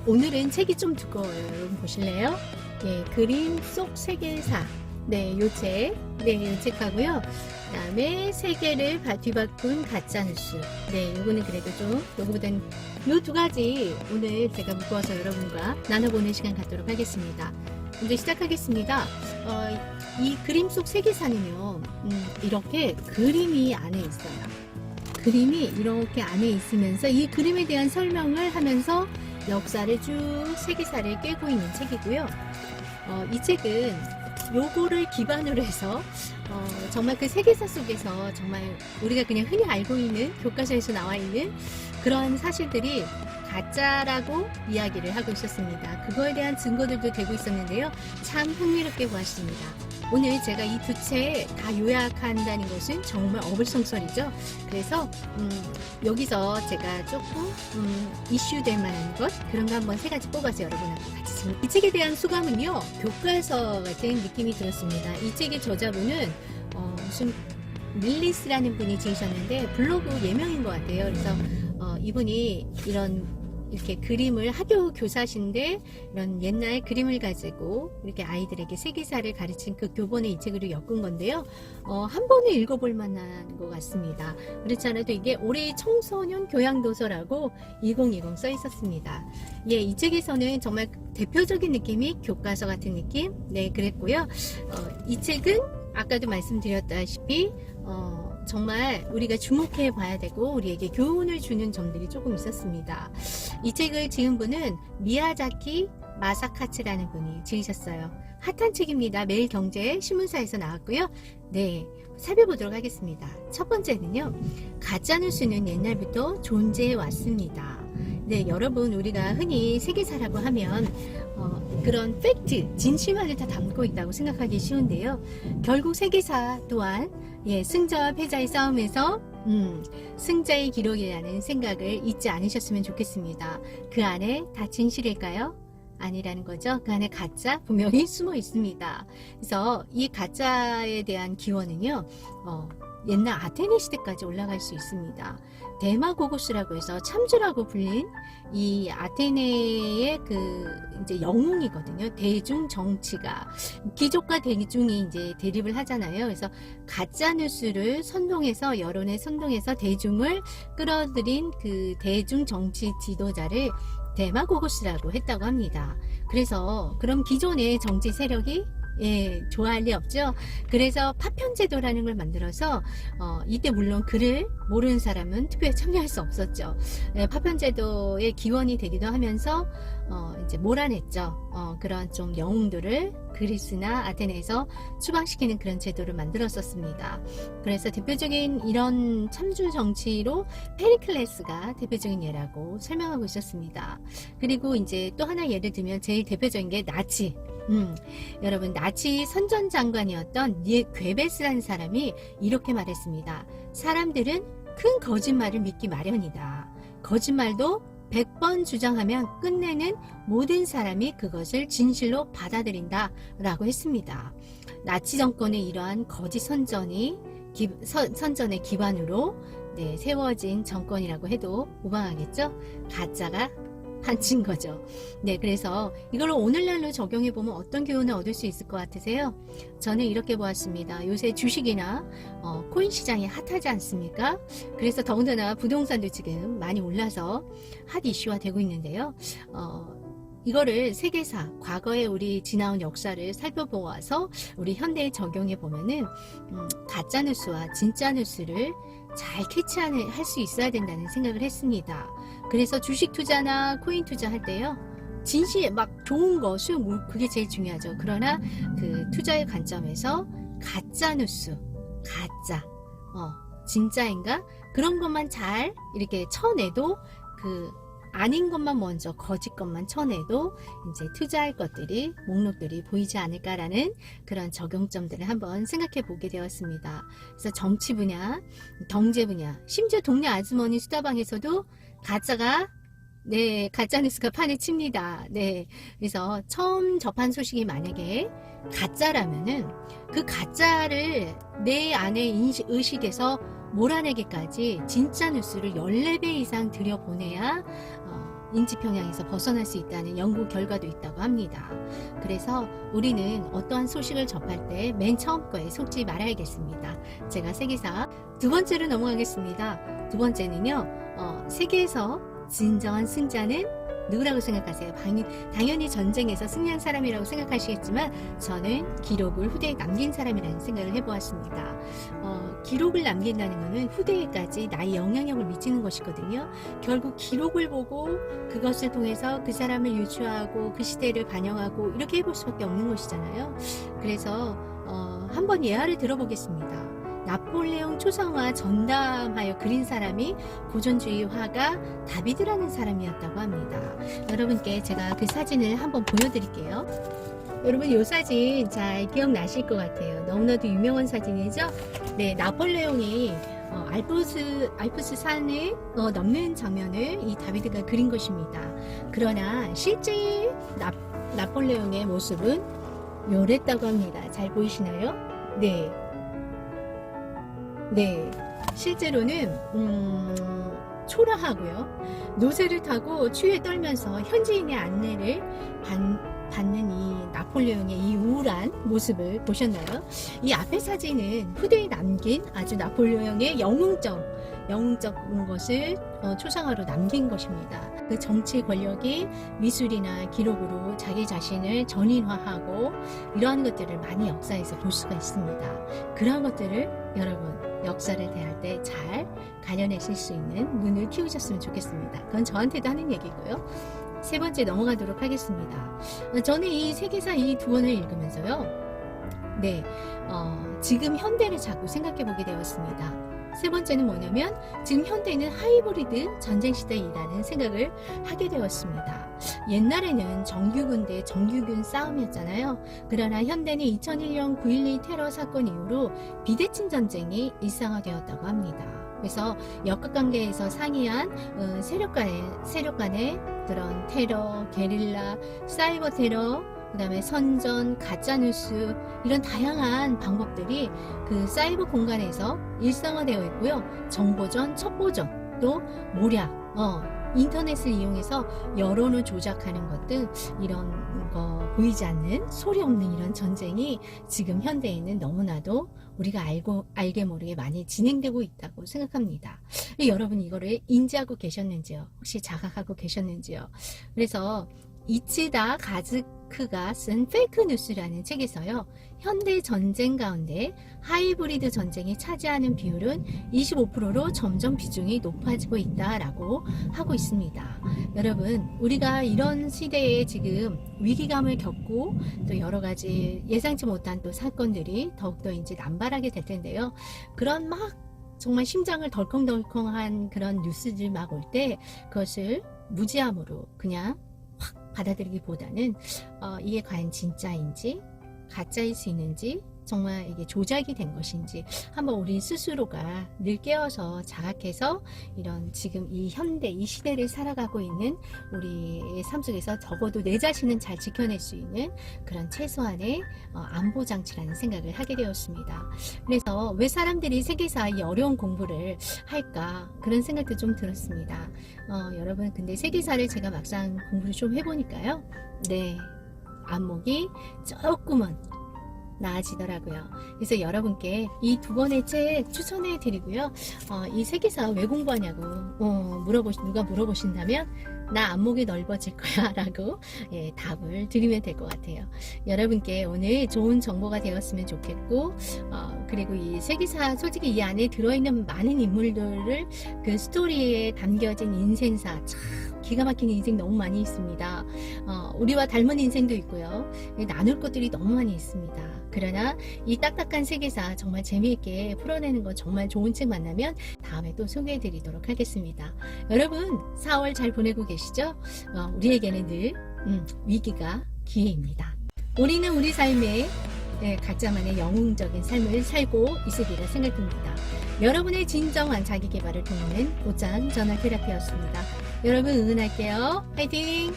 오늘은 책이 좀 두꺼워요. 여러분 보실래요? 예, 그림 속 세계사. 네, 요 책. 네, 요 책하고요. 그 다음에 세계를 뒤바꾼 가짜뉴스. 네, 요거는 그래도 좀, 요거보단 요 두 가지 오늘 제가 묶어서 여러분과 나눠보는 시간 갖도록 하겠습니다. 먼저 시작하겠습니다. 이 그림 속 세계사는요, 이렇게 그림이 안에 있어요. 그림이 이렇게 안에 있으면서 이 그림에 대한 설명을 하면서 역사를 쭉 세계사를 꿰고 있는 책이고요. 이 책은 요거를 기반으로 해서 정말 그 세계사 속에서 정말 우리가 그냥 흔히 알고 있는 교과서에서 나와 있는 그런 사실들이 가짜라고 이야기를 하고 있었습니다. 그거에 대한 증거들도 되고 있었는데요. 참 흥미롭게 보았습니다. 오늘 제가 이 두 책 다 요약한다는 것은 정말 어불성설이죠. 그래서 여기서 제가 조금 이슈될 만한 것 그런 거 한번 세 가지 뽑아서 여러분하고 같이 이 책에 대한 소감은요. 교과서 같은 느낌이 들었습니다. 이 책의 저자분은 무슨 릴리스라는 분이 지으셨는데 블로그 예명인 것 같아요. 그래서 이분이 이렇게 그림을 학교 교사신데 이런 옛날 그림을 가지고 이렇게 아이들에게 세계사를 가르친 그 교본의 이 책으로 엮은 건데요. 한 번은 읽어볼 만한 것 같습니다. 그렇지 않아도 이게 올해의 청소년 교양도서라고 2020 써 있었습니다. 예, 이 책에서는 정말 대표적인 느낌이 교과서 같은 느낌? 네, 그랬고요. 이 책은 아까도 말씀드렸다시피 정말 우리가 주목해 봐야 되고 우리에게 교훈을 주는 점들이 조금 있었습니다. 이 책을 지은 분은 미야자키 마사카츠라는 분이 지으셨어요. 핫한 책입니다. 매일경제 신문사에서 나왔고요. 네, 살펴보도록 하겠습니다. 첫 번째는요. 가짜뉴스는 옛날부터 존재해 왔습니다. 네, 여러분 우리가 흔히 세계사라고 하면 그런 팩트, 진실만을 다 담고 있다고 생각하기 쉬운데요. 결국 세계사 또한 승자와 패자의 싸움에서 승자의 기록이라는 생각을 잊지 않으셨으면 좋겠습니다. 그 안에 다 진실일까요? 아니라는 거죠. 그 안에 가짜 분명히 숨어 있습니다. 그래서 이 가짜에 대한 기원은요. 옛날 아테네 시대까지 올라갈 수 있습니다. 데마고고스라고 해서 참주라고 불린 이 아테네의 이제 영웅이거든요. 대중 정치가 귀족과 대중이 이제 대립을 하잖아요. 그래서 가짜 뉴스를 선동해서 여론에 선동해서 대중을 끌어들인 그 대중 정치 지도자를 데마고고스라고 했다고 합니다. 그래서 그럼 기존의 정치 세력이 좋아할 리 없죠. 그래서 파편제도라는 걸 만들어서 이때 물론 글을 모르는 사람은 투표에 참여할 수 없었죠. 파편제도의 기원이 되기도 하면서 이제 몰아냈죠. 그런 좀 영웅들을 그리스나 아테네에서 추방시키는 그런 제도를 만들었었습니다. 그래서 대표적인 이런 참주 정치로 페리클레스가 대표적인 예라고 설명하고 있었습니다. 그리고 이제 또 하나 예를 들면 제일 대표적인 게 나치. 여러분 나치 선전장관이었던 괴베스라는 사람이 이렇게 말했습니다. 사람들은 큰 거짓말을 믿기 마련이다. 거짓말도 100번 주장하면 끝내는 모든 사람이 그것을 진실로 받아들인다 라고 했습니다. 나치 정권의 이러한 거짓 선전의 기반으로 세워진 정권이라고 해도 무방하겠죠. 가짜가 한친 거죠. 네, 그래서 이걸 오늘날로 적용해 보면 어떤 교훈을 얻을 수 있을 것 같으세요? 저는 이렇게 보았습니다. 요새 주식이나 코인 시장이 핫하지 않습니까? 그래서 더군다나 부동산도 지금 많이 올라서 핫 이슈화 되고 있는데요. 이거를 세계사, 과거에 우리 지나온 역사를 살펴보아서 우리 현대에 적용해 보면은 가짜 뉴스와 진짜 뉴스를 잘 캐치할 수 있어야 된다는 생각을 했습니다. 그래서 주식 투자나 코인 투자할 때요. 진실 막 좋은 거 수요 그게 제일 중요하죠. 그러나 그 투자의 관점에서 가짜 뉴스, 가짜, 진짜인가? 그런 것만 잘 이렇게 쳐내도 아닌 것만 먼저 거짓 것만 쳐내도 이제 투자할 것들이 목록들이 보이지 않을까라는 그런 적용점들을 한번 생각해 보게 되었습니다. 그래서 정치 분야, 경제 분야, 심지어 동네 아주머니 수다방에서도 가짜 뉴스가 판에 칩니다. 네. 그래서 처음 접한 소식이 만약에 가짜라면은 그 가짜를 내 안에 의식에서 몰아내기까지 진짜 뉴스를 14배 이상 들여보내야 인지 평양에서 벗어날 수 있다는 연구 결과도 있다고 합니다. 그래서 우리는 어떠한 소식을 접할 때 맨 처음 거에 속지 말아야겠습니다. 제가 세계사 두 번째로 넘어가겠습니다. 두 번째는요, 세계에서 진정한 승자는 누구라고 생각하세요? 당연히 전쟁에서 승리한 사람이라고 생각하시겠지만 저는 기록을 후대에 남긴 사람이라는 생각을 해보았습니다. 기록을 남긴다는 것은 후대에까지 나의 영향력을 미치는 것이거든요. 결국 기록을 보고 그것을 통해서 그 사람을 유추하고 그 시대를 반영하고 이렇게 해볼 수밖에 없는 것이잖아요. 그래서 한번 예화를 들어보겠습니다. 나폴레옹 초상화 전담하여 그린 사람이 고전주의 화가 다비드라는 사람이었다고 합니다. 여러분께 제가 그 사진을 한번 보여드릴게요. 여러분 이 사진 잘 기억나실 것 같아요. 너무나도 유명한 사진이죠. 네, 나폴레옹이 알프스 산을 넘는 장면을 이 다비드가 그린 것입니다. 그러나 실제 나폴레옹의 모습은 요랬다고 합니다. 잘 보이시나요? 네. 네, 실제로는 초라하고요. 노새를 타고 추위에 떨면서 현지인의 안내를 받는 이 나폴레옹의 이 우울한 모습을 보셨나요? 이 앞에 사진은 후대에 남긴 아주 나폴레옹의 영웅적인 것을 초상화로 남긴 것입니다. 그 정치 권력이 미술이나 기록으로 자기 자신을 전인화하고 이러한 것들을 많이 역사에서 볼 수가 있습니다. 그러한 것들을 여러분 역사를 대할 때 잘 가려내실 수 있는 눈을 키우셨으면 좋겠습니다. 그건 저한테도 하는 얘기고요. 세 번째 넘어가도록 하겠습니다. 저는 이 세계사 이 두 권을 읽으면서요. 네, 지금 현대를 자꾸 생각해 보게 되었습니다. 세 번째는 뭐냐면 지금 현대는 하이브리드 전쟁시대이라는 생각을 하게 되었습니다. 옛날에는 정규군 대 정규군 싸움이었잖아요. 그러나 현대는 2001년 9.12 테러 사건 이후로 비대칭 전쟁이 일상화되었다고 합니다. 그래서 역학관계에서 상이한 세력 간의 그런 테러, 게릴라, 사이버 테러, 그 다음에 선전, 가짜뉴스 이런 다양한 방법들이 그 사이버 공간에서 일상화되어 있고요. 정보전, 첩보전, 또 모략, 인터넷을 이용해서 여론을 조작하는 것 등 이런 거 보이지 않는 소리 없는 이런 전쟁이 지금 현대에는 너무나도 우리가 알게 모르게 많이 진행되고 있다고 생각합니다. 여러분 이거를 인지하고 계셨는지요? 혹시 자각하고 계셨는지요? 그래서 이치다 가즈크가 쓴 페이크 뉴스라는 책에서요. 현대 전쟁 가운데 하이브리드 전쟁이 차지하는 비율은 25%로 점점 비중이 높아지고 있다라고 하고 있습니다. 여러분, 우리가 이런 시대에 지금 위기감을 겪고 또 여러 가지 예상치 못한 또 사건들이 더욱더 이제 남발하게 될 텐데요. 그런 막 정말 심장을 덜컹덜컹한 그런 뉴스들 막 올 때 그것을 무지함으로 그냥 받아들이기보다는 이게 과연 진짜인지 가짜일 수 있는지 정말 이게 조작이 된 것인지 한번 우리 스스로가 늘 깨어서 자각해서 이런 지금 이 현대 이 시대를 살아가고 있는 우리의 삶 속에서 적어도 내 자신은 잘 지켜낼 수 있는 그런 최소한의 안보 장치라는 생각을 하게 되었습니다. 그래서 왜 사람들이 세계사 이 어려운 공부를 할까 그런 생각도 좀 들었습니다. 여러분 근데 세계사를 제가 막상 공부를 좀 해보니까요. 네, 안목이 조금은 나아지더라고요. 그래서 여러분께 이 두 권의 책 추천해 드리고요. 이 세계사 왜 공부하냐고 누가 물어보신다면 나 안목이 넓어질 거야 라고 답을 드리면 될 것 같아요. 여러분께 오늘 좋은 정보가 되었으면 좋겠고 그리고 이 세계사 솔직히 이 안에 들어있는 많은 인물들을 그 스토리에 담겨진 인생사 참 기가 막힌 인생 너무 많이 있습니다. 우리와 닮은 인생도 있고요. 나눌 것들이 너무 많이 있습니다. 그러나 이 딱딱한 세계사 정말 재미있게 풀어내는 거 정말 좋은 책 만나면 다음에 또 소개해 드리도록 하겠습니다. 여러분 4월 잘 보내고 계시죠? 우리에게는 늘 위기가 기회입니다. 우리는 우리 삶에 각자만의 영웅적인 삶을 살고 있으리라 생각합니다. 여러분의 진정한 자기개발을 돕는 보장 전화 테라피였습니다. 여러분 응원할게요. 화이팅!